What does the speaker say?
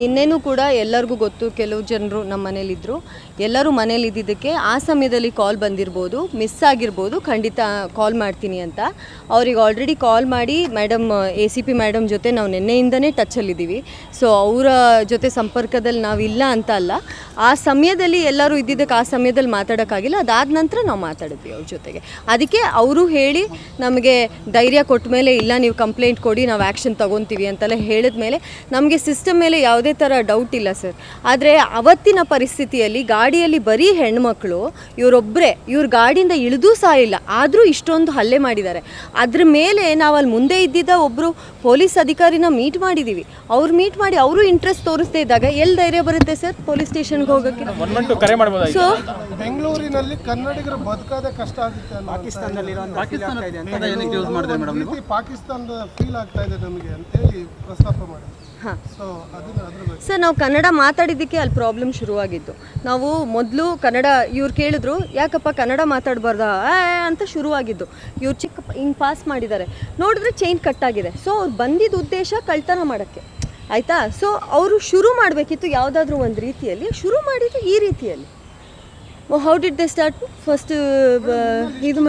ಇನ್ನೇನು ಕೂಡ ಎಲ್ಲರಿಗೂ ಗೊತ್ತು, ಕೆಲವು ಜನರು ನಮ್ಮ ಮನೇಲಿದ್ದರು, ಎಲ್ಲರೂ ಮನೇಲಿದ್ದಿದ್ದಕ್ಕೆ ಆ ಸಮಯದಲ್ಲಿ ಕಾಲ್ ಬಂದಿರ್ಬೋದು, ಮಿಸ್ ಆಗಿರ್ಬೋದು, ಖಂಡಿತ ಕಾಲ್ ಮಾಡ್ತೀನಿ ಅಂತ ಅವ್ರಿಗೆ ಆಲ್ರೆಡಿ ಕಾಲ್ ಮಾಡಿ ಮೇಡಮ್ ACP ಮೇಡಮ್ ಜೊತೆ ನಾವು ನಿನ್ನೆಯಿಂದನೇ ಟಚಲ್ಲಿದ್ದೀವಿ. ಸೊ ಅವರ ಜೊತೆ ಸಂಪರ್ಕದಲ್ಲಿ ನಾವಿಲ್ಲ ಅಂತ ಅಲ್ಲ, ಆ ಸಮಯದಲ್ಲಿ ಎಲ್ಲರೂ ಇದ್ದಿದ್ದಕ್ಕೆ ಆ ಸಮಯದಲ್ಲಿ ಮಾತಾಡೋಕ್ಕಾಗಿಲ್ಲ. ಅದಾದ ನಂತರ ನಾವು ಮಾತಾಡಿದ್ವಿ ಅವ್ರ ಜೊತೆಗೆ. ಅದಕ್ಕೆ ಅವರು ಹೇಳಿ ನಮಗೆ ಧೈರ್ಯ ಕೊಟ್ಟ ಮೇಲೆ, ಇಲ್ಲ ನೀವು ಕಂಪ್ಲೇಂಟ್ ಕೊಡಿ, ನಾವು ಆ್ಯಕ್ಷನ್ ತೊಗೊತೀವಿ ಅಂತೆಲ್ಲ ಹೇಳಿದ ಮೇಲೆ ನಮಗೆ ಸಿಸ್ಟಮ್ ಮೇಲೆ ಯಾವುದೇ ಥರ ಡೌಟ್ ಇಲ್ಲ ಸರ್. ಆದರೆ ಅವತ್ತಿನ ಪರಿಸ್ಥಿತಿಯಲ್ಲಿ ಗಾಡಿಯಲ್ಲಿ ಬರೀ ಹೆಣ್ಮಕ್ಳು, ಇವರೊಬ್ಬರೇ, ಇವ್ರ ಗಾಡಿಯಿಂದ ಇಳಿದೂ ಸಹ ಇಲ್ಲ, ಆದರೂ ಇಷ್ಟೊಂದು ಹಲ್ಲೆ ಮಾಡಿದ್ದಾರೆ. ಅದ್ರ ಮೇಲೆ ನಾವು ಅಲ್ಲಿ ಮುಂದೆ ಇದ್ದಿದ್ದ ಒಬ್ಬರು ಪೊಲೀಸ್ ಅಧಿಕಾರಿನ ಮೀಟ್ ಮಾಡಿದ್ದೀವಿ. ಅವ್ರು ಮೀಟ್ ಮಾಡಿ ಅವರು ಇಂಟ್ರೆಸ್ಟ್ ತೋರಿಸ್ತಾ ಇದ್ದಾಗ ಎಲ್ಲಿ ಧೈರ್ಯ ಬರುತ್ತೆ ಸರ್ ಪೊಲೀಸ್ ಸ್ಟೇಷನ್ಗೆ ಹೋಗೋಕ್ಕೆ? ಸೊ ಬೆಂಗಳೂರಿನಲ್ಲಿ ಕನ್ನಡಿಗರು ಬದುಕೋದೇ ಕಷ್ಟ ಆಗುತ್ತೆ. ಪಾಕಿಸ್ತಾನದ ಫೀಲ್ ಆಗ್ತಾ ಇದೆ ನಮಗೆ ಅಂತೇಳಿ ಪ್ರಸ್ತಾಪ ಮಾಡಿ. ಹಾಂ ಸರ್, ನಾವು ಕನ್ನಡ ಮಾತಾಡಿದ್ದಕ್ಕೆ ಅಲ್ಲಿ ಪ್ರಾಬ್ಲಮ್ ಶುರುವಾಗಿದ್ದು. ನಾವು ಮೊದಲು ಕನ್ನಡ ಇವ್ರು ಕೇಳಿದ್ರು, ಯಾಕಪ್ಪ ಕನ್ನಡ ಮಾತಾಡಬಾರ್ದಾ ಅಂತ ಶುರುವಾಗಿದ್ದು. ಇವ್ರು ಹಿಂಗೆ ಪಾಸ್ ಮಾಡಿದ್ದಾರೆ, ನೋಡಿದ್ರೆ ಚೈನ್ ಕಟ್ಟಾಗಿದೆ. ಸೊ ಅವ್ರು ಬಂದಿದ್ದ ಉದ್ದೇಶ ಕಳ್ತನ ಮಾಡೋಕ್ಕೆ, ಆಯಿತಾ? ಸೊ ಅವರು ಶುರು ಮಾಡಬೇಕಿತ್ತು ಯಾವುದಾದ್ರೂ ಒಂದು ರೀತಿಯಲ್ಲಿ, ಶುರು ಮಾಡಿದ್ದು ಈ ರೀತಿಯಲ್ಲಿ. How did they start? First ಇದು ಮಾಡಿ